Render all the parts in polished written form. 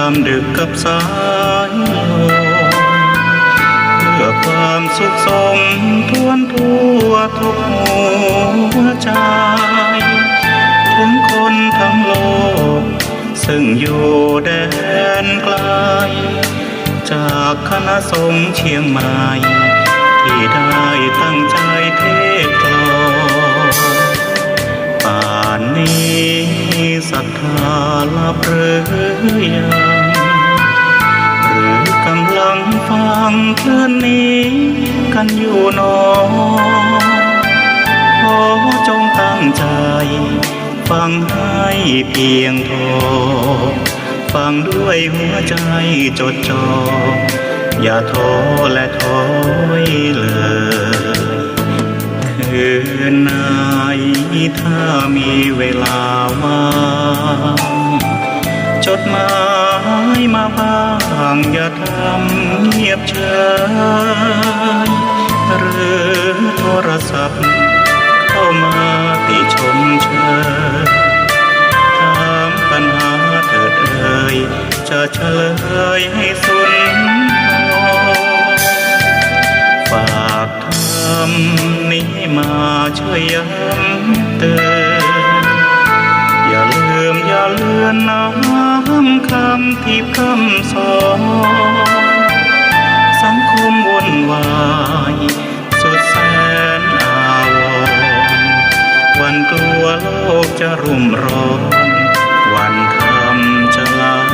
ามดึกกับสายลมเพื่อความสุขสมทวนทั่วทุกหัวใจถึงคนทั้งโลกซึ่งอยู่แดนไกลจากคณะสงฆ์เชียงใหม่ที่ได้ตั้งใจเทศกลอนป่านนี้ศรัทธาลับหรือยังหรือกำลังฟังคลื่นนี้กันอยู่หนอขอจงตั้งใจฟังให้เพียงพอฟังด้วยหัวใจจดจ่ออย่าท้อและถอยเลยคืนไหนถ้ามีเวลาว่างจดหมายมาบ้างอย่าทำเงียบเฉยหรือโทรศัพท์เข้ามาติชมเชยถามปัญหาเถิดเอ่ยจะเฉลยให้สุนทรฝากทำนี้มาช่วยย้ำเตือนอย่าลืมอย่าเลือนน้ำคำที่คำสอนสังคมวุ่นวายสุดแสนอาวรณ์วันกลัวโลกจะรุ่มร้อนวันคำจะลับ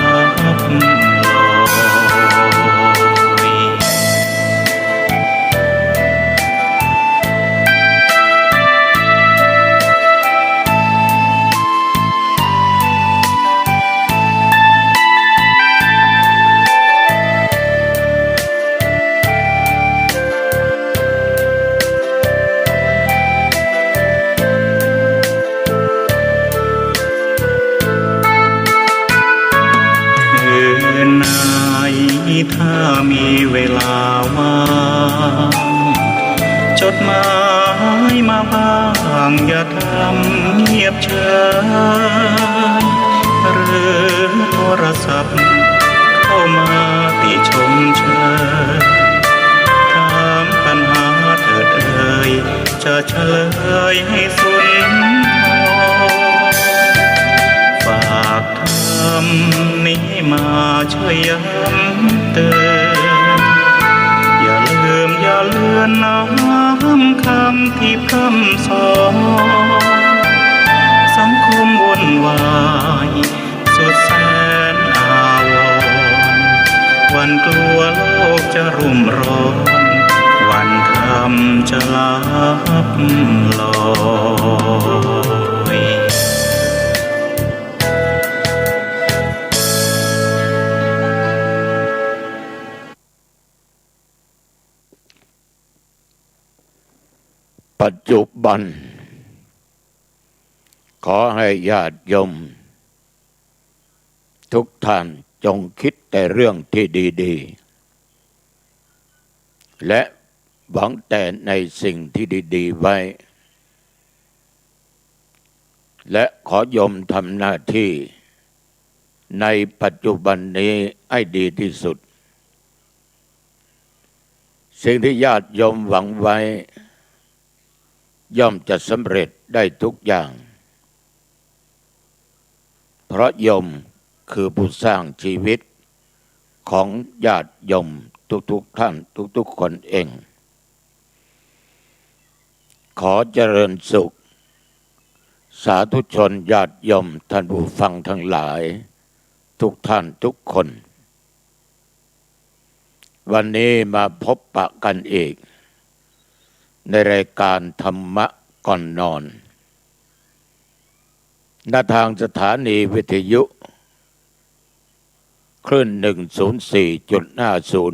ลอยถ้ามีเวลาว่างจดหมายมาบ้างอย่าทำเงียบเฉยหรือโทรศัพท์เข้ามาติชมเชยถามปัญหาเถิดเอ่ยจะเฉลยให้สุนทรฝากทำนี้มาช่วยย้ำเตือนอย่าลืมอย่าเลือนน้ำคำที่คำสอนสังคมวุ่นวายสุดแสนอาวรณ์วันกลัวโลกจะรุ่มร้อนวันคำจะลับลอยปัจจุบันขอให้ญาติโยมทุกท่านจงคิดแต่เรื่องที่ดีๆและหวังแต่ในสิ่งที่ดีๆไว้และขอโยมทำหน้าที่ในปัจจุบันนี้ให้ดีที่สุดสิ่งที่ญาติโยมหวังไว้ย่อมจะสำเร็จได้ทุกอย่างเพราะโยมคือผู้สร้างชีวิตของญาติโยมทุกท่านทุกคนเองขอเจริญสุขสาธุชนญาติโยมท่านผู้ฟังทั้งหลายทุกท่านทุกคนวันนี้มาพบปะกันอีกในรายการธรรมะก่อนนอนณทางสถานีวิทยุคลื่น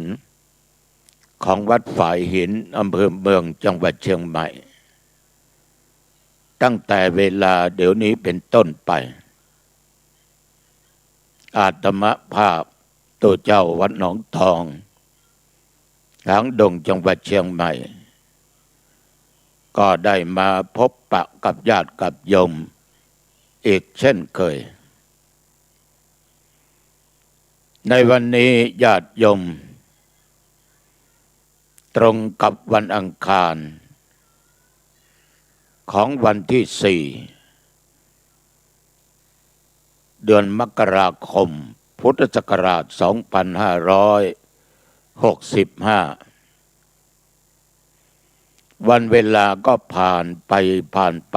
104.50 ของวัดฝายหินอำเภอเมืองจังหวัดเชียงใหม่ตั้งแต่เวลาเดี๋ยวนี้เป็นต้นไปอาตมภาพตัวเจ้าวัดหนองทองหางดงจังหวัดเชียงใหม่ก็ได้มาพบปะกับญาติกับโยมอีกเช่นเคย ในวันนี้ญาติโยมตรงกับวันอังคารของวันที่ 4 เดือนมกราคมพุทธศักราช 2565 วันเวลาก็ผ่านไป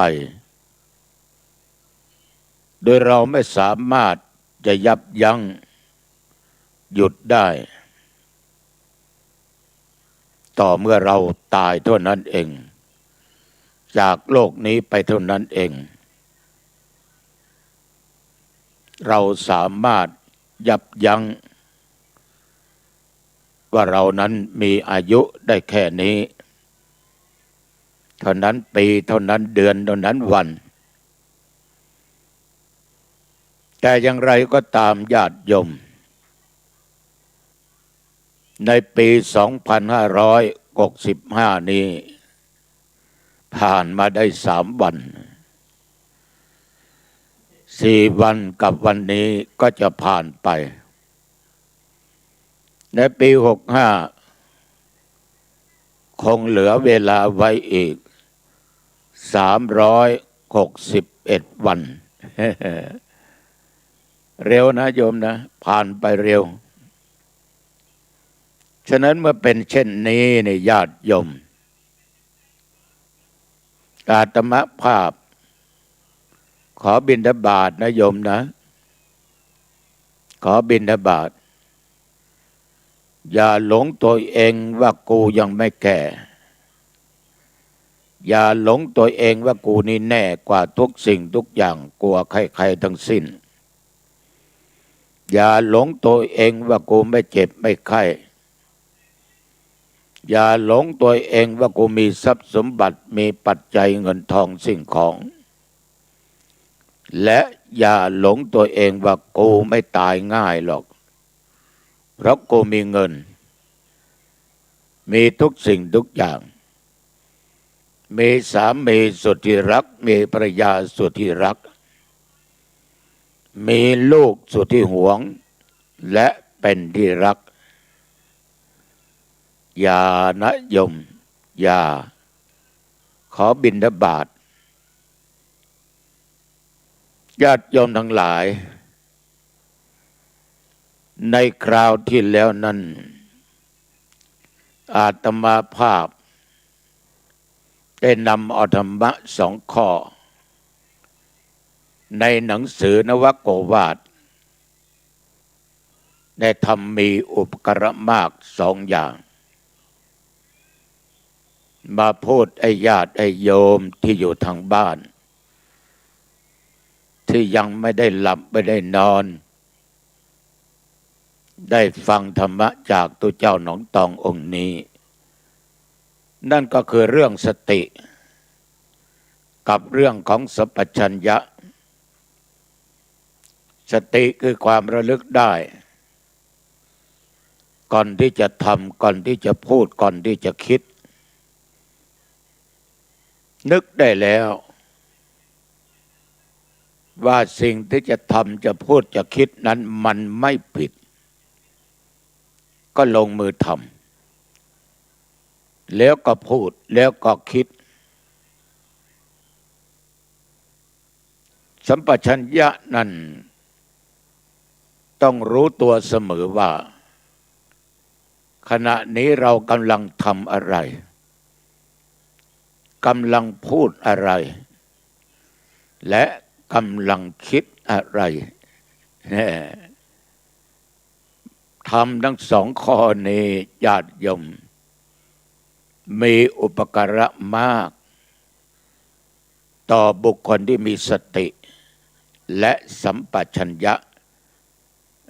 โดยเราไม่สามารถจะยับยั้งหยุดได้ต่อเมื่อเราตายเท่านั้นเองจากโลกนี้ไปเท่านั้นเองเราสามารถยับยั้งว่าเรานั้นมีอายุได้แค่นี้เท่านั้นปีเท่านั้นเดือนเท่านั้นวันแต่อย่างไรก็ตามญาติโยมในปี 2565 นี้ผ่านมาได้3 วัน4 วันกับวันนี้ก็จะผ่านไปในปี 65 คงเหลือเวลาไว้อีก361 วัน เร็วนะโยมนะผ่านไปเร็วฉะนั้นเมื่อเป็นเช่นนี้เนี่ยญาติโยมอาตมภาพขอบิณฑบาตนะโยมนะขอบิณฑบาตอย่าหลงตัวเองว่ากูยังไม่แก่อย่าหลงตัวเองว่ากูนี่แน่กว่าทุกสิ่งทุกอย่างกลัวใครๆทั้งสิ้นอย่าหลงตัวเองว่ากูไม่เจ็บไม่ไข้อย่าหลงตัวเองว่ากูมีทรัพย์สมบัติมีปัจจัยเงินทองสิ่งของและอย่าหลงตัวเองว่ากูไม่ตายง่ายหรอกเพราะกูมีเงินมีทุกสิ่งทุกอย่างมีสามีสุดที่รักมีภรรยาสุดที่รักมีลูกสุดที่หวงและเป็นที่รักอย่านะโยมอย่าขอบิณฑบาตญาติโยมทั้งหลายในคราวที่แล้วนั้นอาตมาภาพได้นำเอาธรรมะ2 ข้อในหนังสือนวโกวาทได้ทำมีอุปการะมาก2 อย่างมาพูดไอ้ญาติไอ้โยมที่อยู่ทางบ้านที่ยังไม่ได้หลับไม่ได้นอนได้ฟังธรรมะจากตัวเจ้าหนองตององค์นี้นั่นก็คือเรื่องสติกับเรื่องของสัมปชัญญะสติคือความระลึกได้ก่อนที่จะทำก่อนที่จะพูดก่อนที่จะคิดนึกได้แล้วว่าสิ่งที่จะทำจะพูดจะคิดนั้นมันไม่ผิดก็ลงมือทำแล้วก็พูดแล้วก็คิดสัมปชัญญะนั้นต้องรู้ตัวเสมอว่าขณะนี้เรากำลังทำอะไรกำลังพูดอะไรและกำลังคิดอะไรทำทั้ง2 ข้อนี้ญาติโยมมีอุปการะมากต่อบุคคลที่มีสติและสัมปชัญญะ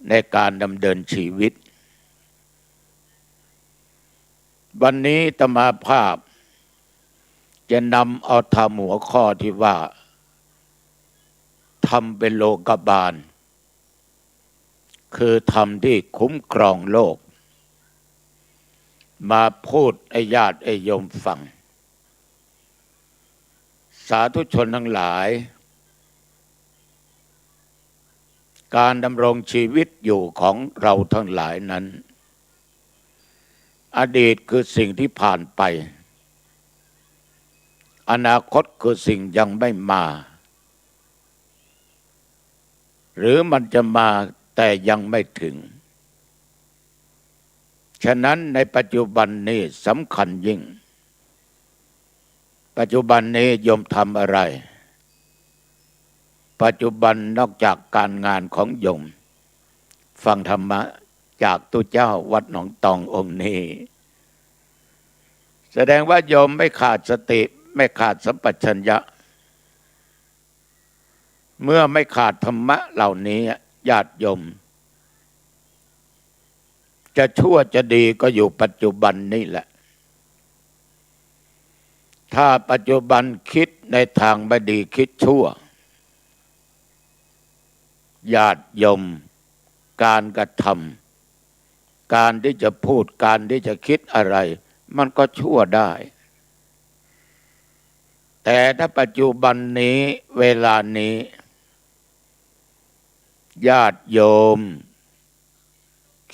ในการดำเนินชีวิตวันนี้อาตมาภาพจะนำเอาธรรมหัวข้อที่ว่าธรรมเป็นโลกบาลคือธรรมที่คุ้มครองโลกมาพูดให้ญาติให้โยมฟังสาธุชนทั้งหลาย การดำรงชีวิตอยู่ของเราทั้งหลายนั้นอดีตคือสิ่งที่ผ่านไปอนาคตคือสิ่งยังไม่มาหรือมันจะมาแต่ยังไม่ถึงฉะนั้นในปัจจุบันนี้สำคัญยิ่งปัจจุบันนี้โยมทำอะไรปัจจุบันนอกจากการงานของโยมฟังธรรมะจากตุเจ้าวัดหนองตององค์นี้แสดงว่าโยมไม่ขาดสติไม่ขาดสัมปชัญญะเมื่อไม่ขาดธรรมะเหล่านี้ญาติโยมจะชั่วจะดีก็อยู่ปัจจุบันนี่แหละถ้าปัจจุบันคิดในทางไม่ดีคิดชั่วญาติโยมการกระทำการที่จะพูดการที่จะคิดอะไรมันก็ชั่วได้แต่ถ้าปัจจุบันนี้เวลานี้ญาติโยม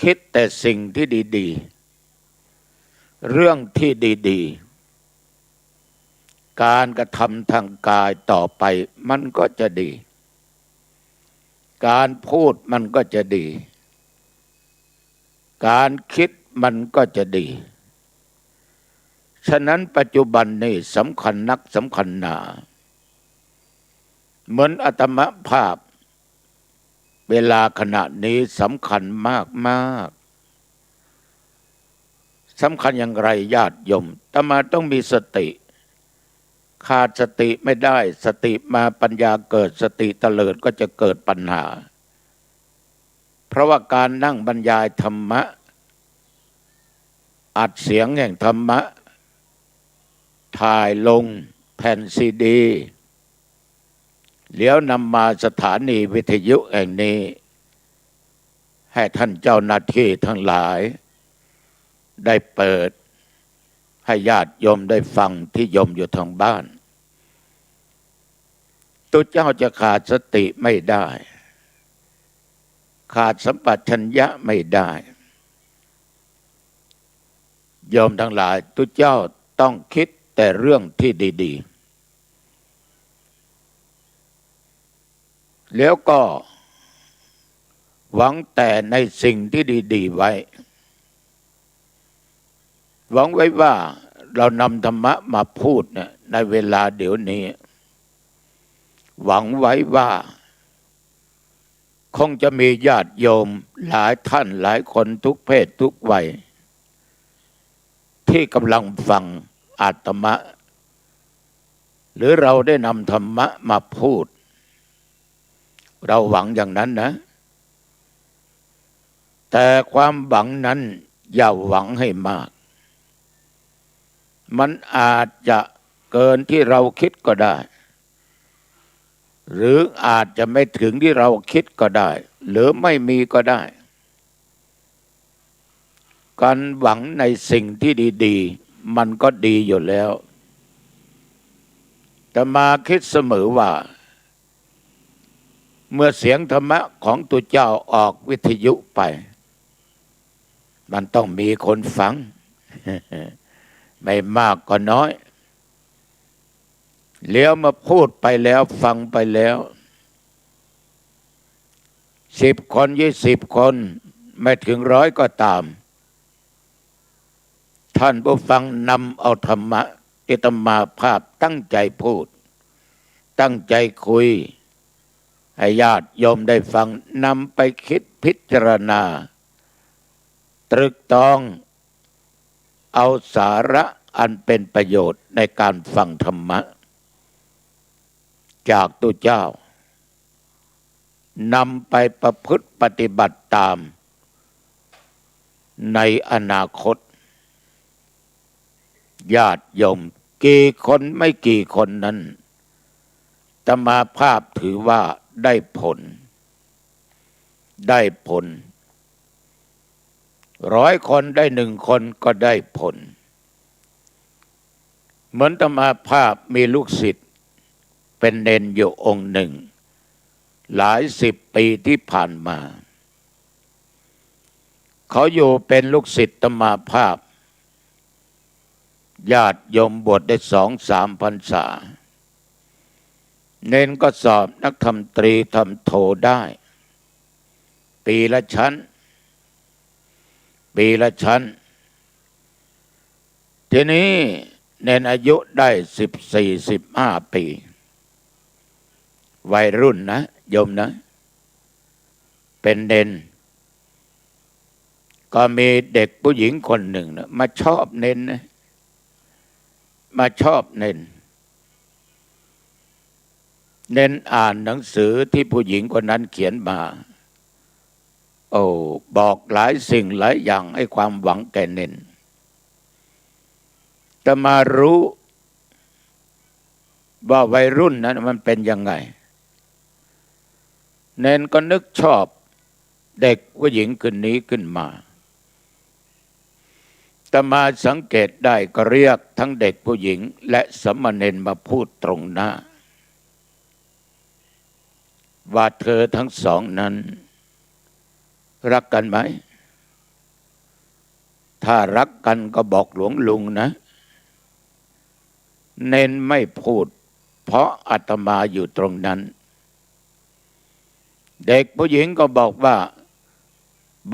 คิดแต่สิ่งที่ดีๆเรื่องที่ดีๆการกระทำทางกายต่อไปมันก็จะดีการพูดมันก็จะดีการคิดมันก็จะดีฉะนั้นปัจจุบันนี้สำคัญนักสำคัญหนาเหมือนอาตมภาพเวลาขณะนี้สำคัญมากสำคัญอย่างไรญาติโยมอาตมาต้องมีสติขาดสติไม่ได้สติมาปัญญาเกิดสติเตลิดก็จะเกิดปัญหาเพราะว่าการนั่งบรรยายธรรมะอัดเสียงแห่งธรรมะถ่ายลงแผ่นซีดีแล้วนำมาสถานีวิทยุแห่งนี้ให้ท่านเจ้าหน้าที่ทั้งหลายได้เปิดให้ญาติโยมได้ฟังที่โยมอยู่ทางบ้านตัวเจ้าจะขาดสติไม่ได้ขาดสัมปชัญญะไม่ได้โยมทั้งหลายตัวเจ้าต้องคิดแต่เรื่องที่ดีๆแล้วก็หวังแต่ในสิ่งที่ดีๆไว้หวังไว้ว่าเรานำธรรมะมาพูดเนี่ยในเวลาเดี๋ยวนี้หวังไว้ว่าคงจะมีญาติโยมหลายท่านหลายคนทุกเพศทุกวัยที่กำลังฟังอาตมะหรือเราได้นำธรรมะมาพูดเราหวังอย่างนั้นนะแต่ความหวังนั้นอย่าหวังให้มากมันอาจจะเกินที่เราคิดก็ได้หรืออาจจะไม่ถึงที่เราคิดก็ได้หรือไม่มีก็ได้การหวังในสิ่งที่ดีๆมันก็ดีอยู่แล้วแต่มาคิดเสมอว่าเมื่อเสียงธรรมะของตัวเจ้าออกวิทยุไปมันต้องมีคนฟัง ไม่มากก็น้อยเลี้ยวมาพูดไปแล้วฟังไปแล้ว10 คน20 คนไม่ถึง100ก็ตามท่านผู้ฟังนำเอาธรรมะที่อาตมาภาพตั้งใจพูดตั้งใจคุยให้ญาติโยมได้ฟังนำไปคิดพิจารณาตรึกตรองเอาสาระอันเป็นประโยชน์ในการฟังธรรมะจากตัวเจ้านำไปประพฤติปฏิบัติตามในอนาคตญาติโยมกี่คนไม่กี่คนนั้นอาตมาภาพถือว่าได้ผล100 คนได้1 คนก็ได้ผลเหมือนอาตมาภาพมีลูกศิษย์เป็นเณรอยู่องค์หนึ่ง หลายสิบปีที่ผ่านมาเขาอยู่เป็นลูกศิษย์อาตมาภาพญาติโยมบวชได้2-3 พรรษาเน้นก็สอบนักธรรมตรีธรรมโทได้ปีละชั้นทีนี้เน้นอายุได้14-15 ปีวัยรุ่นนะโยมนะเป็นเน้นก็มีเด็กผู้หญิงคนหนึ่งนะมาชอบเน้นนะมาชอบเน้นอ่านหนังสือที่ผู้หญิงคนนั้นเขียนมาโอ้บอกหลายสิ่งหลายอย่างให้ความหวังแก่เน้นแต่มารู้ว่าวัยรุ่นนั้นมันเป็นยังไงเน้นก็นึกชอบเด็กผู้หญิงคนนี้ขึ้นมาแต่มาสังเกตได้ก็เรียกทั้งเด็กผู้หญิงและสมณเณรมาพูดตรงหน้าว่าเธอทั้งสองนั้นรักกันไหมถ้ารักกันก็บอกหลวงลุงนะเน้นไม่พูดเพราะอาตมาอยู่ตรงนั้นเด็กผู้หญิงก็บอกว่า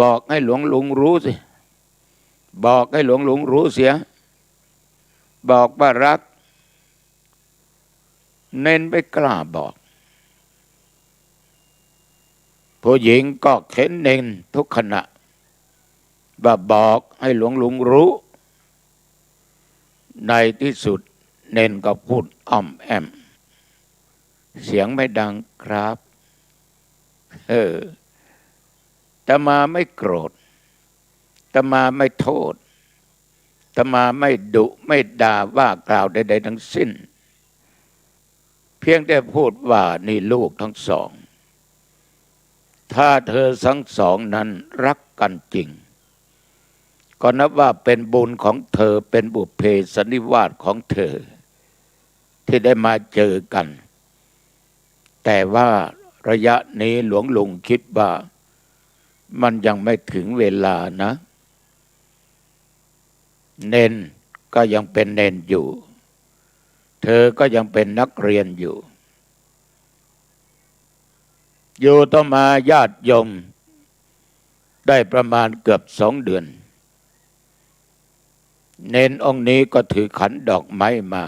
บอกให้หลวงลุงรู้สิบอกให้หลวงลุงรู้เสียบอกว่ารักเน้นไม่กล้าบอกผู้หญิงก็เข็นเน้นทุกขณะว่าบอกให้หลวงลุงรู้ในที่สุดเน้นก็พูดอ้อมแอมเสียงไม่ดังครับแต่มาไม่โกรธแต่มาไม่โทษแต่มาไม่ดุไม่ด่าว่ากล่าวใดๆทั้งสิ้นเพียงแต่พูดว่านี่ลูกทั้งสองถ้าเธอทั้งสองนั้นรักกันจริงก็นับว่าเป็นบุญของเธอเป็นบุพเพสันนิวาสของเธอที่ได้มาเจอกันแต่ว่าระยะนี้หลวงลุงคิดว่ามันยังไม่ถึงเวลานะเน้นก็ยังเป็นเน้นอยู่เธอก็ยังเป็นนักเรียนอยู่ต่อมาญาติโยมได้ประมาณเกือบ2 เดือนเน้นองค์นี้ก็ถือขันดอกไม้มา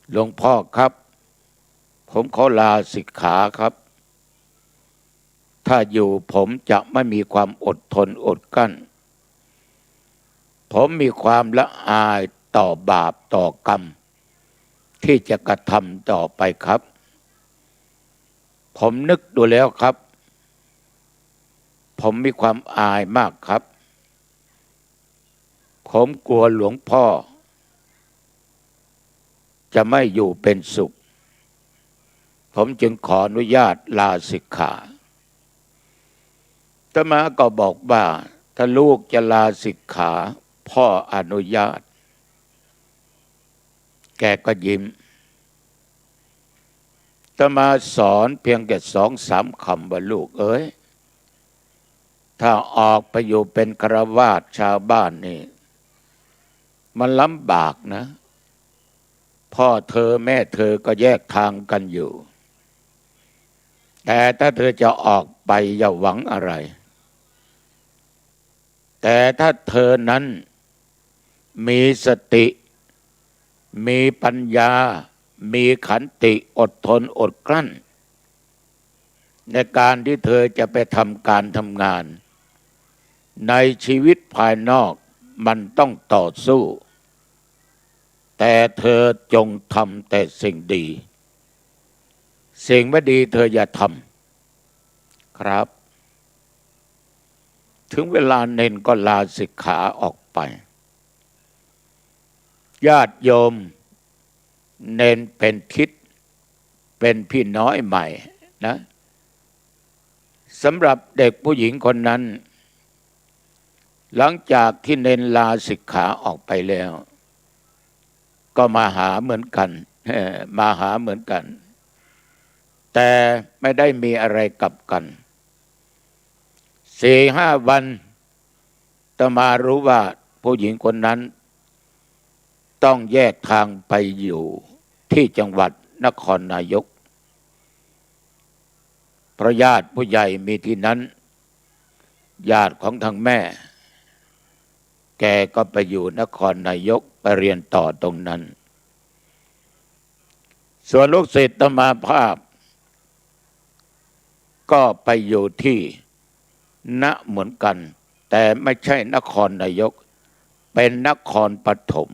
หลวงพ่อครับผมขอลาสิกขาครับถ้าอยู่ผมจะไม่มีความอดทนอดกั้นผมมีความละอายต่อบาปต่อกรรมที่จะกระทำต่อไปครับผมนึกดูแล้วครับผมมีความอายมากครับผมกลัวหลวงพ่อจะไม่อยู่เป็นสุขผมจึงขออนุญาตลาสิกขาอาตมาก็บอกว่าถ้าลูกจะลาสิกขาพ่ออนุญาตแกก็ยิ้มอาตมาสอนเพียงแค่2-3 คำว่าลูกเอ้ยถ้าออกไปอยู่เป็นฆราวาสชาวบ้านนี่มันลำบากนะพ่อเธอแม่เธอก็แยกทางกันอยู่แต่ถ้าเธอจะออกไปอย่าหวังอะไรแต่ถ้าเธอนั้นมีสติมีปัญญามีขันติอดทนอดกลั้นในการที่เธอจะไปทำการทำงานในชีวิตภายนอกมันต้องต่อสู้แต่เธอจงทำแต่สิ่งดีสิ่งไม่ดีเธออย่าทำครับถึงเวลาเน้นก็ลาสิกขาออกไปญาติโยมเน้นเป็นทิศเป็นพี่น้อยใหม่นะสำหรับเด็กผู้หญิงคนนั้นหลังจากที่เน้นลาสิกขาออกไปแล้วก็มาหาเหมือนกัน แต่ไม่ได้มีอะไรกลับกัน4-5 วันอาตมารู้ว่าผู้หญิงคนนั้นต้องแยกทางไปอยู่ที่จังหวัดนครนายกเพราะญาติผู้ใหญ่มีที่นั้นญาติของทางแม่แกก็ไปอยู่นครนายกไปเรียนต่อตรงนั้นส่วนลูกศิษย์อาตมาภาพก็ไปอยู่ที่ณเหมือนกันแต่ไม่ใช่นครนายกเป็นนครปฐม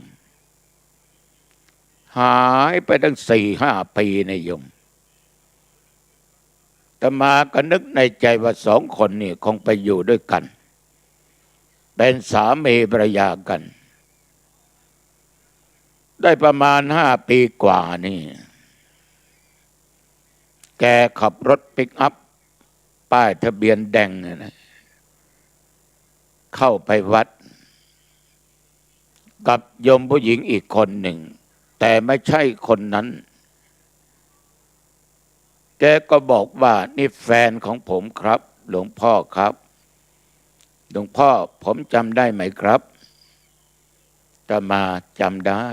หายไปตั้ง4-5 ปีในยมอาตมาก็นึกในใจว่า2 คนนี่คงไปอยู่ด้วยกันเป็นสามีภรรยากันได้ประมาณ5 ปีกว่านี่แกขับรถปิกอัพป้ายทะเบียนแดงนะเข้าไปวัดกับโยมผู้หญิงอีกคนหนึ่งแต่ไม่ใช่คนนั้นแกก็บอกว่านี่แฟนของผมครับหลวงพ่อครับหลวงพ่อผมจำได้ไหมครับอาตมาจำได้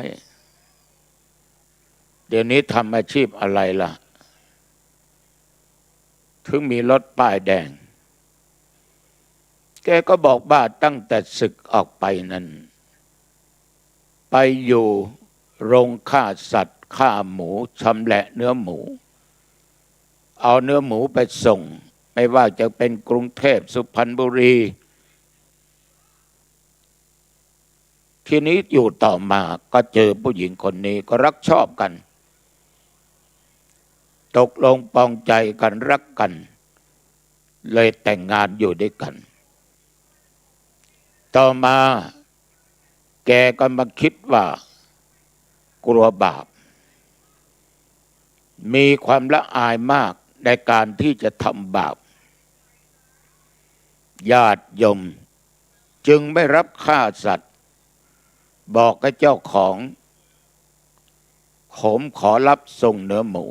เดี๋ยวนี้ทำอาชีพอะไรล่ะถึงมีรถป้ายแดงแกก็บอกว่าตั้งแต่ศึกออกไปนั้นไปอยู่โรงฆ่าสัตว์ฆ่าหมูชำแหละเนื้อหมูเอาเนื้อหมูไปส่งไม่ว่าจะเป็นกรุงเทพสุพรรณบุรีทีนี้อยู่ต่อมาก็เจอผู้หญิงคนนี้ก็รักชอบกันตกลงปองใจกันรักกันเลยแต่งงานอยู่ด้วยกันต่อมาแกก็มาคิดว่ากลัวบาปมีความละอายมากในการที่จะทำบาปญาติโยมจึงไม่รับฆ่าสัตว์บอกกับเจ้าของผมขอรับส่งเนื้อหมู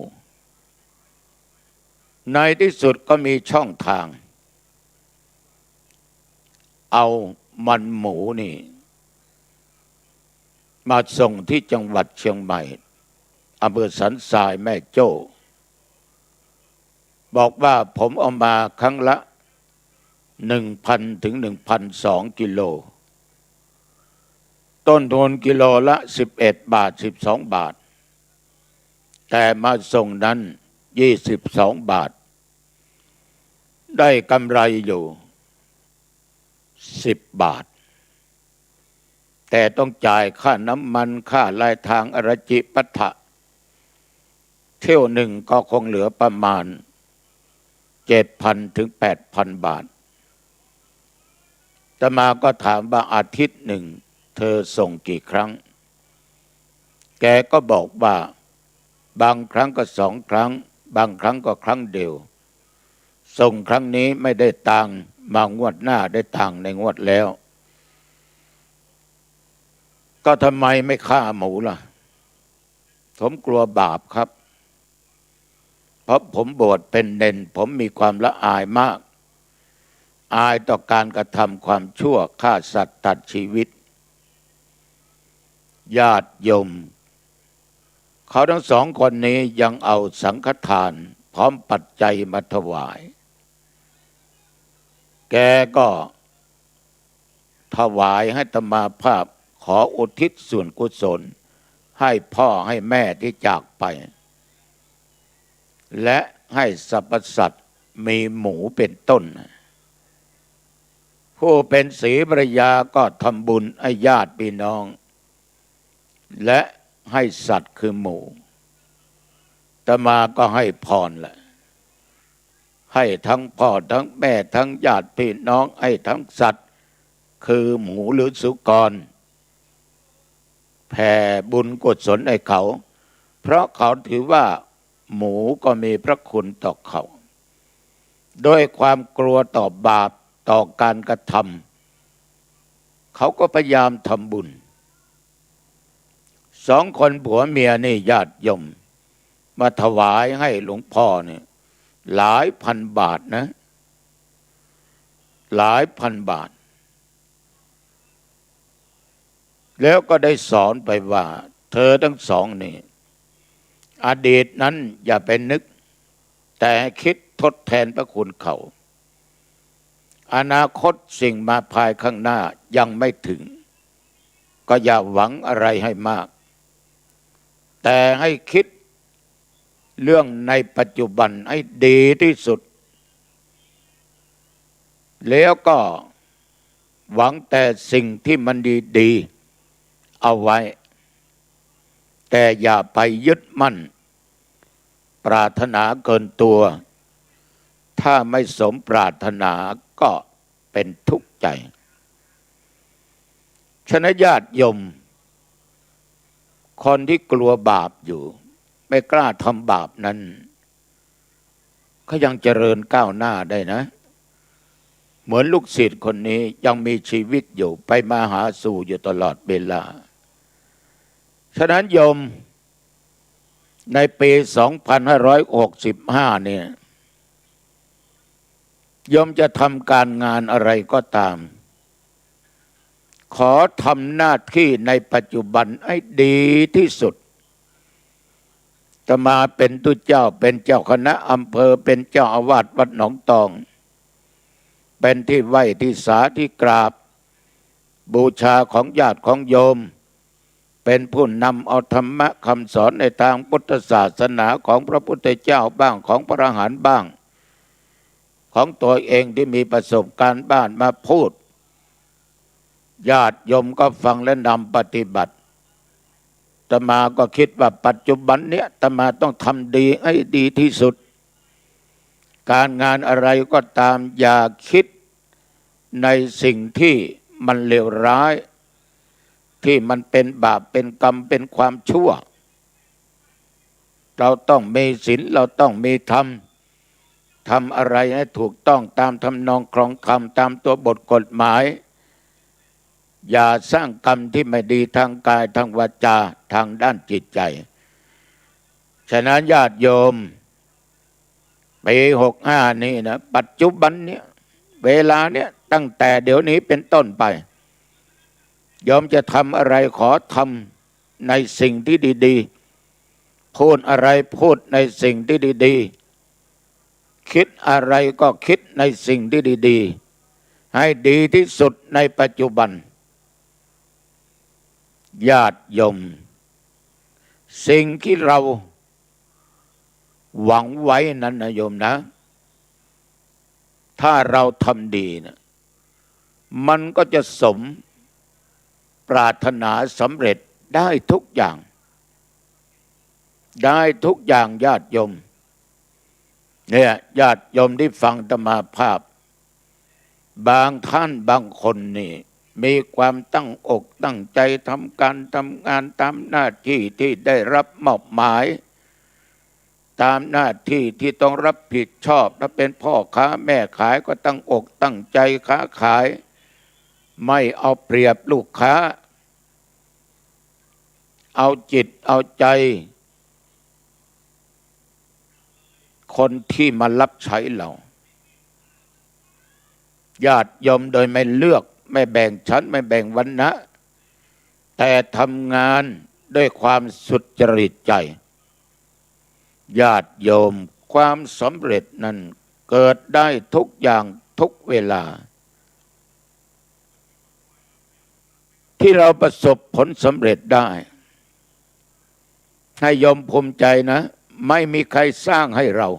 ในที่สุดก็มีช่องทางเอามันหมูนี่มาส่งที่จังหวัดเชียงใหม่อำเภอสันทรายแม่โจ้บอกว่าผมเอามาครั้งละ 1,000 ถึง 1,200 กิโลต้นทุนกิโลละ11 บาท12 บาทแต่มาส่งนั้น22 บาทได้กำไรอยู่10 บาทแต่ต้องจ่ายค่าน้ำมันค่าลายทางอรจิปัฏฐะเที่ยวหนึ่งก็คงเหลือประมาณ 7,000 ถึง 8,000 บาทอาตมาก็ถามว่าอาทิตย์หนึ่งเธอส่งกี่ครั้งแกก็บอกว่าบางครั้งก็2 ครั้งบางครั้งก็ครั้งเดียวส่งครั้งนี้ไม่ได้ตังค์มางวดหน้าได้ตังค์ในงวดแล้วก็ทำไมไม่ฆ่าหมูล่ะผมกลัวบาปครับเพราะผมบวชเป็นเณรผมมีความละอายมากอายต่อการกระทำความชั่วฆ่าสัตว์ตัดชีวิตญาติโยมเขาทั้ง2 คนนี้ยังเอาสังฆทานพร้อมปัจจัยมาถวายแกก็ถวายให้อาตมาภาพขออุทิศส่วนกุศลให้พ่อให้แม่ที่จากไปและให้สรรพสัตว์มีหมูเป็นต้นผู้เป็นศรีภรรยาก็ทำบุญให้ญาติพี่น้องและให้สัตว์คือหมูอาตมาก็ให้พรแหละให้ทั้งพ่อทั้งแม่ทั้งญาติพี่น้องให้ทั้งสัตว์คือหมูหรือสุกรแผ่บุญกุศลให้เขาเพราะเขาถือว่าหมูก็มีพระคุณต่อเขาโดยความกลัวต่อบาปต่อการกระทำเขาก็พยายามทำบุญ2 คนผัวเมียนี่ญาติโยม มาถวายให้หลวงพ่อเนี่ยหลายพันบาทนะหลายพันบาทแล้วก็ได้สอนไปว่าเธอทั้งสองนี่อดีตนั้นอย่าไปนึกแต่คิดทดแทนพระคุณเขาอนาคตสิ่งมาภายข้างหน้ายังไม่ถึงก็อย่าหวังอะไรให้มากแต่ให้คิดเรื่องในปัจจุบันให้ดีที่สุดแล้วก็หวังแต่สิ่งที่มันดีๆเอาไว้แต่อย่าไปยึดมั่นปรารถนาเกินตัวถ้าไม่สมปรารถนาก็เป็นทุกข์ใจฉะนั้นญาติโยมคนที่กลัวบาปอยู่ไม่กล้าทำบาปนั้นเขายังเจริญก้าวหน้าได้นะเหมือนลูกศิษย์คนนี้ยังมีชีวิตอยู่ไปมาหาสู่อยู่ตลอดเวลาฉะนั้นโยมในปี2565เนี่ยโยมจะทำการงานอะไรก็ตามขอทำหน้าที่ในปัจจุบันให้ดีที่สุดจะมาเป็นตุเจ้าเป็นเจ้าคณะอำเภอเป็นเจ้าอาวาสวัดหนองตองเป็นที่ไหว้ที่สาที่กราบบูชาของญาติของโยมเป็นผู้นำเอาธรรมะคำสอนในทางพุทธศาสนาของพระพุทธเจ้าบ้างของพระอรหันต์บ้างของตัวเองที่มีประสบการณ์บ้านมาพูดญาติโยมก็ฟังและนำปฏิบัติอาตมาก็คิดว่าปัจจุบันเนี้ยอาตมาต้องทำดีให้ดีที่สุดการงานอะไรก็ตามอย่าคิดในสิ่งที่มันเลวร้ายที่มันเป็นบาปเป็นกรรมเป็นความชั่วเราต้องมีศีลเราต้องมีธรรมทำอะไรให้ถูกต้องตามทำนองครองคำตามตัวบทกฎหมายอย่าสร้างกรรมที่ไม่ดีทางกายทางวาจาทางด้านจิตใจฉะนั้นญาติโยมปี65นี่นะปัจจุบันเนี่ยเวลาเนี่ยตั้งแต่เดี๋ยวนี้เป็นต้นไปโยมจะทำอะไรขอทำในสิ่งที่ดีๆพูดอะไรพูดในสิ่งที่ดีๆคิดอะไรก็คิดในสิ่งที่ดีๆให้ดีที่สุดในปัจจุบันญาติโยมสิ่งที่เราหวังไว้นั้นนะโยมนะถ้าเราทำดีนะมันก็จะสมปรารถนาสำเร็จได้ทุกอย่างได้ทุกอย่างญาติโยมเนี่ยญาติโยมที่ฟังอาตมาภาพบางท่านบางคนนี่มีความตั้งอกตั้งใจทำการทำงานตามหน้าที่ที่ได้รับมอบหมายตามหน้าที่ที่ต้องรับผิดชอบถ้าเป็นพ่อค้าแม่ขายก็ตั้งอกตั้งใจค้าขายไม่เอาเปรียบลูกค้าเอาจิตเอาใจคนที่มารับใช้เราญาติโยมโดยไม่เลือกไม่แบ่งชั้นไม่แบ่งวรรณะแต่ทำงานด้วยความสุจริตใจญาติโยมความสำเร็จนั้นเกิดได้ทุกอย่างทุกเวลาที่เราประสบผลสำเร็จได้ให้โยมภูมิใจนะไม่มีใครสร้างให้เรา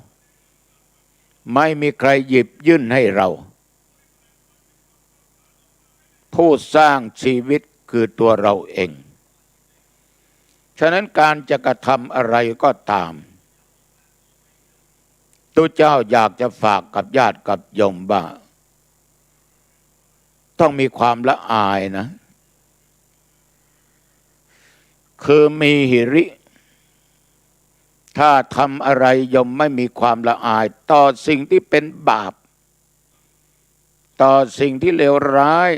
ไม่มีใครหยิบยื่นให้เราผู้สร้างชีวิตคือตัวเราเองฉะนั้นการจะกระทำอะไรก็ตามตัวเจ้าอยากจะฝากกับญาติกับโยมว่าต้องมีความละอายนะคือมีหิริถ้าทำอะไรโยมไม่มีความละอายต่อสิ่งที่เป็นบาปต่อสิ่งที่เลวร้าย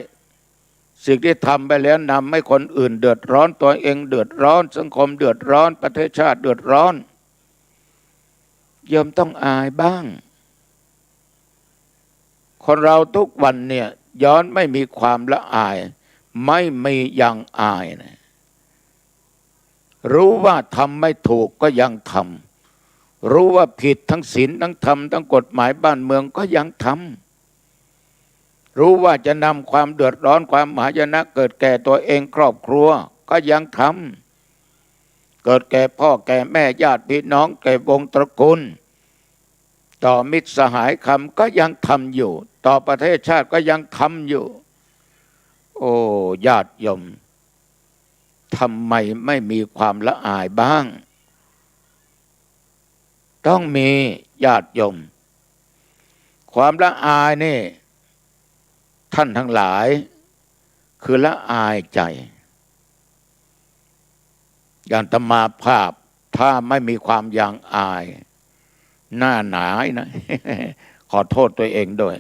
สิ่งที่ทำไปแล้วนำให้คนอื่นเดือดร้อนตัวเองเดือดร้อนสังคมเดือดร้อนประเทศชาติเดือดร้อน โยมต้องอายบ้างคนเราทุกวันเนี่ยย้อนไม่มีความละอายไม่มียังอายนะรู้ว่าทำไม่ถูกก็ยังทำรู้ว่าผิดทั้งศีลทั้งธรรมทั้งกฎหมายบ้านเมืองก็ยังทำรู้ว่าจะนำความเดือดร้อนความมหายนะเกิดแก่ตัวเองครอบครัวก็ยังทำเกิดแก่พ่อแก่แม่ญาติพี่น้องแก่วงตระกูลต่อมิตรสหายคำก็ยังทำอยู่ต่อประเทศชาติก็ยังทำอยู่โอ้ญาติโยมทำไมไม่มีความละอายบ้างต้องมีญาติโยมความละอายนี่ท่านทั้งหลายคือละอายใจอย่างอาตมาภาพถ้าไม่มีความยังอายหน้าหนานะ ขอโทษตัวเองด้วย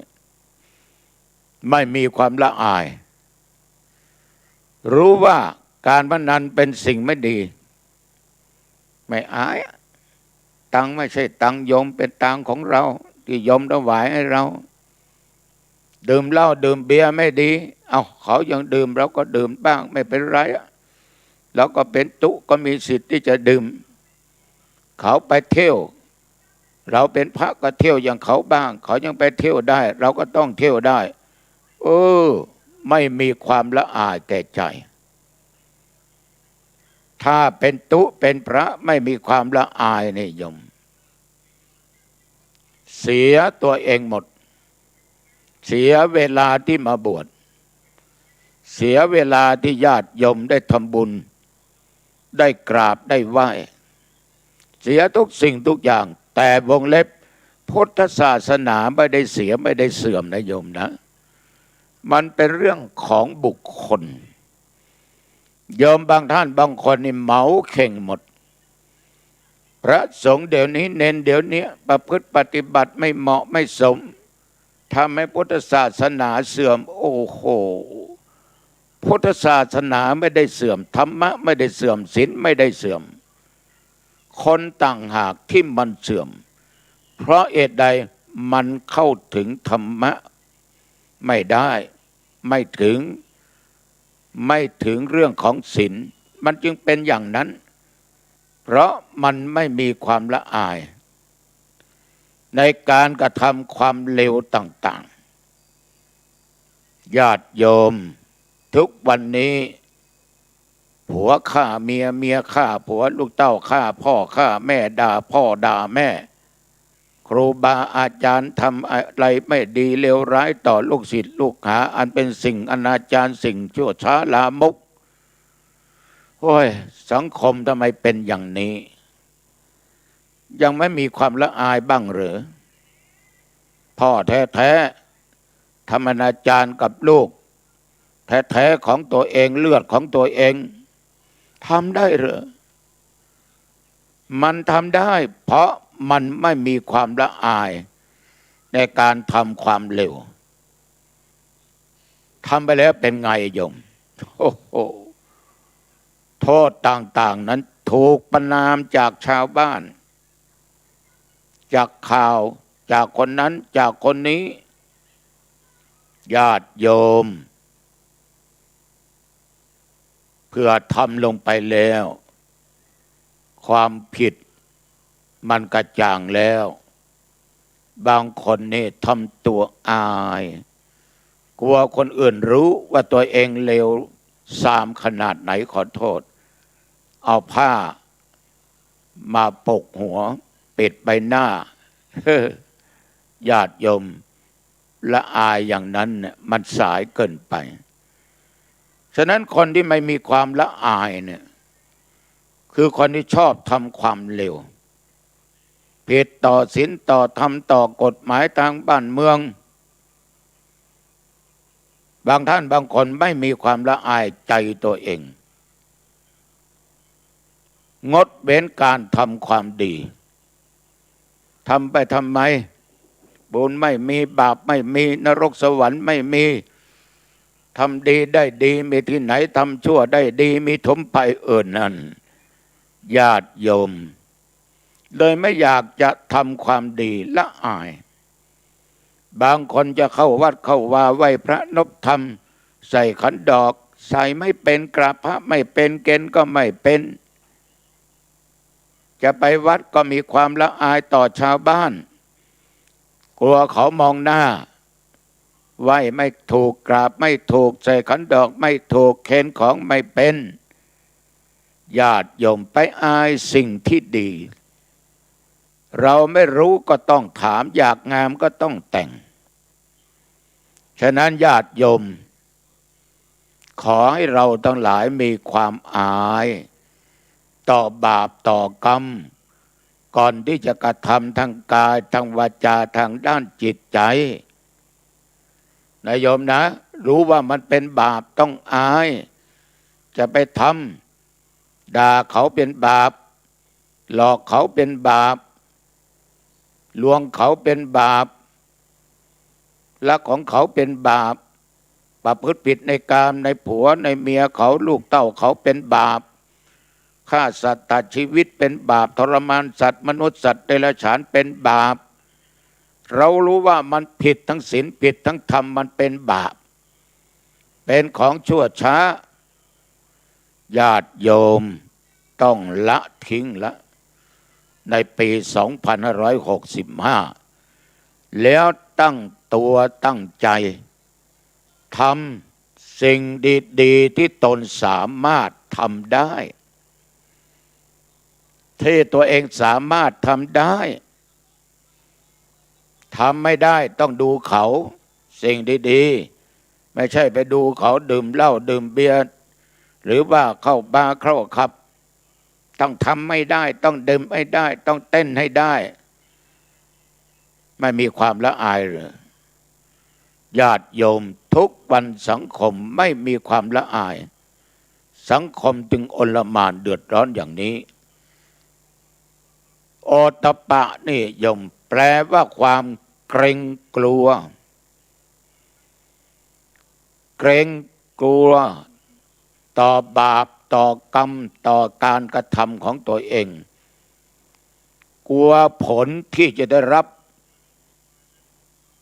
ไม่มีความละอายรู้ว่าการพนันเป็นสิ่งไม่ดีไม่อายตังไม่ใช่ตังโยมเป็นตังของเราที่โยมถวายให้เราดื่มเหล้าดื่มเบียร์ไม่ดีเอาเขายังดื่มเราก็ดื่มบ้างไม่เป็นไรเราก็เป็นตุก็มีสิทธิ์ที่จะดื่มเขาไปเที่ยวเราเป็นพระก็เที่ยวอย่างเขาบ้างเขายังไปเที่ยวได้เราก็ต้องเที่ยวได้ไม่มีความละอายแก่ใจถ้าเป็นตุเป็นพระไม่มีความละอายนี่โยมเสียตัวเองหมดเสียเวลาที่มาบวชเสียเวลาที่ญาติโยมได้ทำบุญได้กราบได้ไหว้เสียทุกสิ่งทุกอย่างแต่วงเล็บพุทธศาสนาไม่ได้เสียไม่ได้เสื่อมนะโยมนะมันเป็นเรื่องของบุคคลโยมบางท่านบางคนนี่เหมาเข่งหมดพระสงฆ์เดี๋ยวนี้เน้นเดี๋ยวนี้ประพฤติปฏิบัติไม่เหมาะไม่สมทำให้พุทธศาสนาเสื่อมโอ้โหพุทธศาสนาไม่ได้เสื่อมธรรมะไม่ได้เสื่อมศีลไม่ได้เสื่อมคนต่างหากที่มันเสื่อมเพราะเหตุใดมันเข้าถึงธรรมะไม่ได้ไม่ถึงเรื่องของศีลมันจึงเป็นอย่างนั้นเพราะมันไม่มีความละอายในการกระทำความเลวต่างๆญาติโยมทุกวันนี้ผัวฆ่าเมียเมียฆ่าผัวลูกเต้าฆ่าพ่อฆ่าแม่ด่าพ่อด่าแม่ครูบาอาจารย์ทำอะไรไม่ดีเลวร้ายต่อลูกศิษย์ลูกหาอันเป็นสิ่งอนาจารสิ่งชั่วช้าลามกโอ้ยสังคมทำไมเป็นอย่างนี้ยังไม่มีความละอายบ้างหรือพ่อแท้ๆทำอนาจารกับลูกแท้ๆของตัวเองเลือดของตัวเองทำได้หรือมันทำได้เพราะมันไม่มีความละอายในการทำความเลวทำไปแล้วเป็นไงโยมโอ้โหโทษต่างๆนั้นถูกประณามจากชาวบ้านจากข่าวจากคนนั้นจากคนนี้ญาติโยมเพื่อทำลงไปแล้วความผิดมันกระจ่างแล้วบางคนนี่ทำตัวอายกลัวคนอื่นรู้ว่าตัวเองเลวทรามขนาดไหนขอโทษเอาผ้ามาปกหัวปิดใบหน้าญาติโยมละอายอย่างนั้นเนี่ยมันสายเกินไปฉะนั้นคนที่ไม่มีความละอายเนี่ยคือคนที่ชอบทำความเลวผิดต่อศีลต่อธรรมต่อกฎหมายทางบ้านเมืองบางท่านบางคนไม่มีความละอายใจตัวเองงดเว้นการทำความดีทำไปทำไมบุญไม่มีบาปไม่มีนรกสวรรค์ไม่มีทำดีได้ดีมีที่ไหนทำชั่วได้ดีมีถมไปนั่นญาติโยม เลยไม่อยากจะทำความดีละอายบางคนจะเข้าวัดเข้าวาไหว้พระนบธรรมใส่ขันดอกใส่ไม่เป็นกราบพระไม่เป็นเกณฑ์ก็ไม่เป็นจะไปวัดก็มีความละอายต่อชาวบ้านกลัวเขามองหน้าไหว้ไม่ถูกกราบไม่ถูกใส่ขันดอกไม่ถูกเข็นของไม่เป็นญาติโยมไปอายสิ่งที่ดีเราไม่รู้ก็ต้องถามอยากงามก็ต้องแต่งฉะนั้นญาติโยมขอให้เราทั้งหลายมีความอายต่อบาปต่อกรรมก่อนที่จะกระทำทางกายทางวาจาทางด้านจิตใจนะโยมนะรู้ว่ามันเป็นบาปต้องอายจะไปทำด่าเขาเป็นบาปหลอกเขาเป็นบาปลวงเขาเป็นบาปลักของเขาเป็นบาปประพฤติผิดในกามในผัวในเมียเขาลูกเต้าเขาเป็นบาปฆ่าสัตว์ตัดชีวิตเป็นบาปทรมานสัตว์มนุษย์สัตว์เดรัจฉานเป็นบาปเรารู้ว่ามันผิดทั้งศีลผิดทั้งธรรมมันเป็นบาปเป็นของชั่วช้าญาติโยมต้องละทิ้งละในปี 2565 แล้วตั้งตัวตั้งใจทำสิ่งดีๆที่ตนสามารถทำได้ที่ตัวเองสามารถทำได้ทำไม่ได้ต้องดูเขาสิ่งดีๆไม่ใช่ไปดูเขาดื่มเหล้าดื่มเบียร์หรือว่าเข้าบาร์เข้าคลับต้องทำไม่ได้ต้องดื่มไม่ได้ต้องเต้นให้ได้ไม่มีความละอายหรือญาติโยมทุกวันสังคมไม่มีความละอายสังคมจึงโอลหม่านเดือดร้อนอย่างนี้โอตตัปปะนี่โยมแปลว่าความเกรงกลัวเกรงกลัวต่อบาปต่อกรรมต่อการกระทำของตัวเองกลัวผลที่จะได้รับ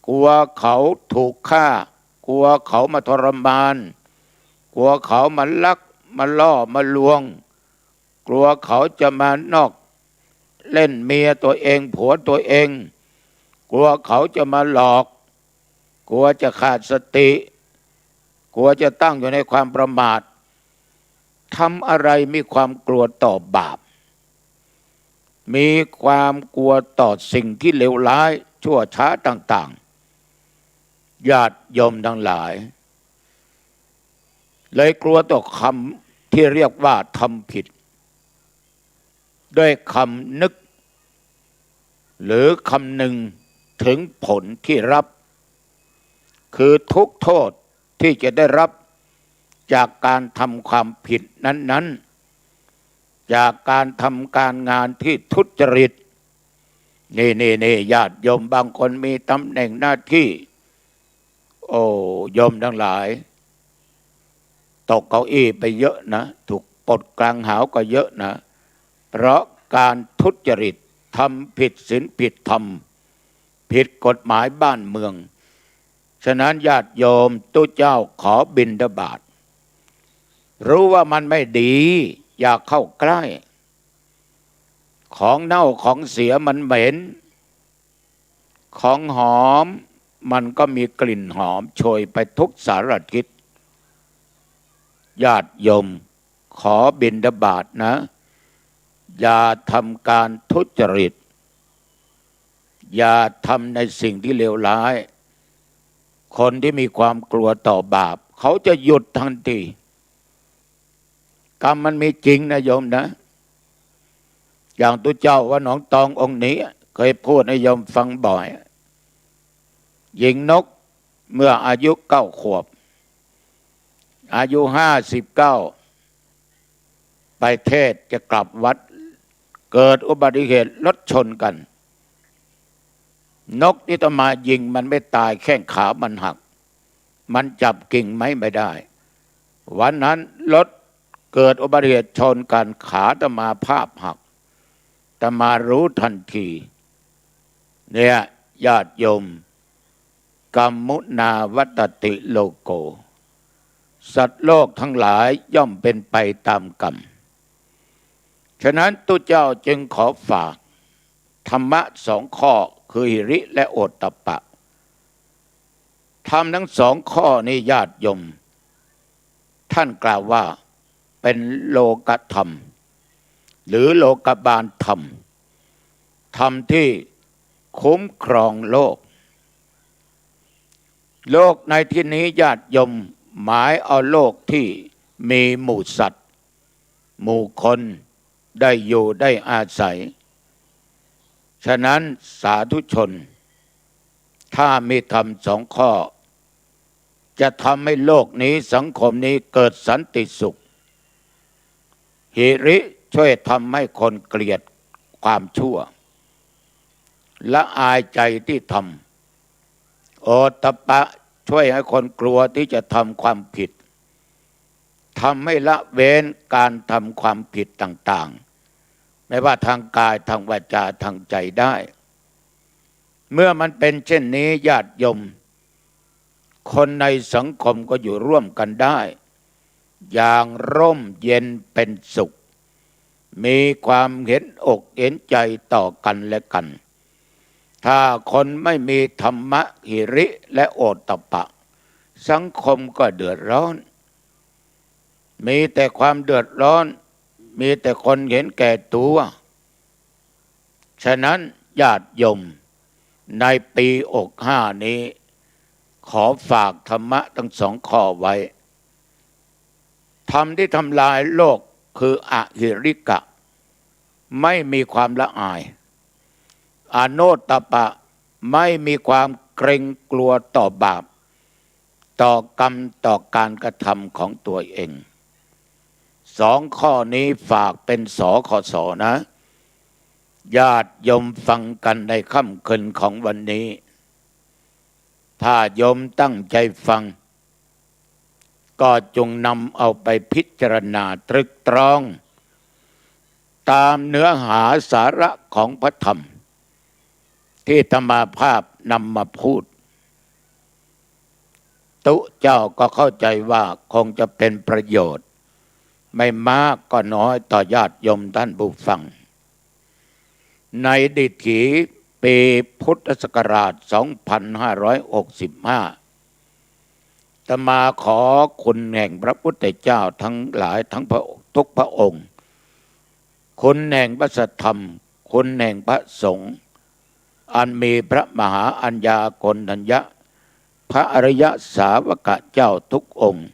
กลัวเขาถูกฆ่ากลัวเขามาทรมานกลัวเขามาลักมาล่อมาลวงกลัวเขาจะมานอกเล่นเมียตัวเองผัวตัวเองกลัวเขาจะมาหลอกกลัวจะขาดสติกลัวจะตั้งอยู่ในความประมาททำอะไรมีความกลัวต่อบาปมีความกลัวต่อสิ่งที่เลวร้ายชั่วช้าต่างๆญาติโยมทั้งหลายเลยกลัวต่อคำที่เรียกว่าทำผิดด้วยคำนึกหรือคำหนึ่งถึงผลที่รับคือทุกโทษที่จะได้รับจากการทำความผิดนั้นๆจากการทำการงานที่ทุจริตนี่ญาติโยมบางคนมีตำแหน่งหน้าที่โอ้โยมทั้งหลายตกเก้าอี้ไปเยอะนะถูกปลดกลางหาวก็เยอะนะเพราะการทุจริตทำผิดศีลผิดธรรมผิดกฎหมายบ้านเมืองฉะนั้นญาติโยมตู้เจ้าขอบิณฑบาตรู้ว่ามันไม่ดีอย่าเข้าใกล้ของเน่าของเสียมันเหม็นของหอมมันก็มีกลิ่นหอมโชยไปทุกสารทิศญาติโยมขอบิณฑบาตนะอย่าทำการทุจริตอย่าทำในสิ่งที่เลวร้ายคนที่มีความกลัวต่อบาปเขาจะหยุดทันทีกรรมมันมีจริงนะโยมนะอย่างตุเจ้าว่าหนองตององค์นี้เคยพูดให้โยมฟังบ่อยหญิงนกเมื่ออายุ9 ขวบอายุ59ไปเทศจะกลับวัดเกิดอุบัติเหตุรถชนกันนกที่ต้องมายิงมันไม่ตายแข้งขามันหักมันจับกิ่งไม้ไม่ได้วันนั้นรถเกิดอุบัติเหตุชนกันขาตมาภาพหัก แต่มารู้ทันทีเนี่ยญาติโยมกรรมุนาวัตติโลโกสัตว์โลกทั้งหลายย่อมเป็นไปตามกรรมฉะนั้นตุเจ้าจึงขอฝากธรรมะสองข้อคือหิริและโอตตัปปะธรรมทั้งสองข้อนี้ญาติโยมท่านกล่าวว่าเป็นโลกธรรมหรือโลกบาลธรรมธรรมที่คุ้มครองโลกโลกในที่นี้ญาติโยมหมายเอาโลกที่มีหมู่สัตว์หมู่คนได้อยู่ได้อาศัยฉะนั้นสาธุชนถ้ามีธรรมสองข้อจะทำให้โลกนี้สังคมนี้เกิดสันติสุขหิริช่วยทำให้คนเกลียดความชั่วละอายใจที่ทำโอตตัปปะช่วยให้คนกลัวที่จะทำความผิดทำให้ละเว้นการทำความผิดต่างๆไม่ว่าทางกายทางวาจาทางใจได้เมื่อมันเป็นเช่นนี้ญาติโยมคนในสังคมก็อยู่ร่วมกันได้อย่างร่มเย็นเป็นสุขมีความเห็นอกเห็นใจต่อกันและกันถ้าคนไม่มีธรรมะหิริและโอตตัปปะสังคมก็เดือดร้อนมีแต่ความเดือดร้อนมีแต่คนเห็นแก่ตัวฉะนั้นญาติโยมในปี65นี้ขอฝากธรรมะทั้งสองข้อไว้ธรรมที่ทำลายโลกคืออหิริกะไม่มีความละอายอโนตตัปปะไม่มีความเกรงกลัวต่อบาปต่อกรรมต่อการกระทำของตัวเองสองข้อนี้ฝากเป็นสคสนะญาติโยมฟังกันในค่ำคืนของวันนี้ถ้าโยมตั้งใจฟังก็จงนำเอาไปพิจารณาตรึกตรองตามเนื้อหาสาระของพระธรรมที่ธรรมาภาพนำมาพูดตุเจ้าก็เข้าใจว่าคงจะเป็นประโยชน์ไม่มากก็น้อยต่อญาติโยมท่านผู้ฟังในดิถีปีพุทธศักราช 2565 อาตมาขอคุณแห่งพระพุทธเจ้าทั้งหลายทั้งทุกพระองค์คุณแห่งพระสัทธรรมคุณแห่งพระสงฆ์อันมีพระมหาอัญญากณฑัญญะพระอริยสาวกเจ้าทุกองค์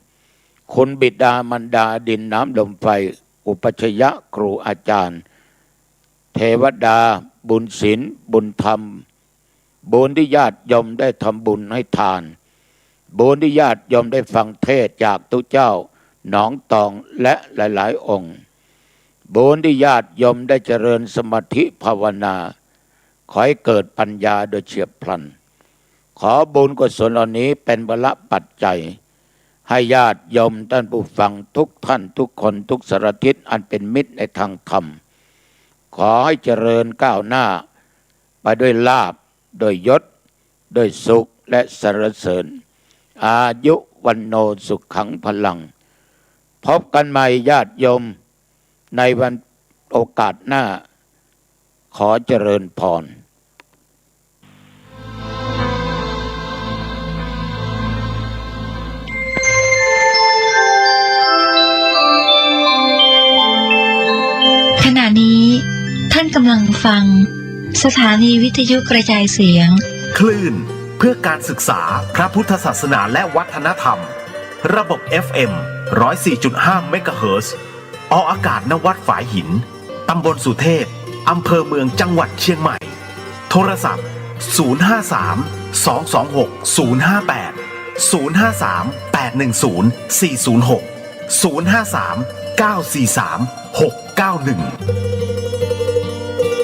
คุณบิดามารดาดินน้ำลมไฟอุปัชฌยะครูอาจารย์เทวดาบุญศีลบุญธรรมบุญที่ญาติโยมได้ทำบุญให้ทานบุญที่ญาติโยมได้ฟังเทศจากตุเจ้าหนองตองและหลายๆองค์บุญที่ญาติโยมได้เจริญสมาธิภาวนาขอให้เกิดปัญญาโดยเฉียบพลันขอบุญกุศลเหล่านี้เป็นบลปัจจัยให้ญาติโยมท่านผู้ฟังทุกท่านทุกคนทุกสารทิศอันเป็นมิตรในทางธรรมขอให้เจริญก้าวหน้าไปด้วยลาภด้วยยศด้วยสุขและสรรเสริญอายุวันโนสุขขังพลังพบกันใหม่ญาติโยมในวันโอกาสหน้าขอเจริญพรขณะนี้ท่านกำลังฟังสถานีวิทยุกระจายเสียงคลื่นเพื่อการศึกษาพระพุทธศาสนาและวัฒนธรรมระบบ FM 104.5 เมกะเฮิรตซ์ออกอากาศณวัดฝายหินตำบลสุเทพอำเภอเมืองจังหวัดเชียงใหม่โทรศัพท์053 226 058 053 810 406 053 943 691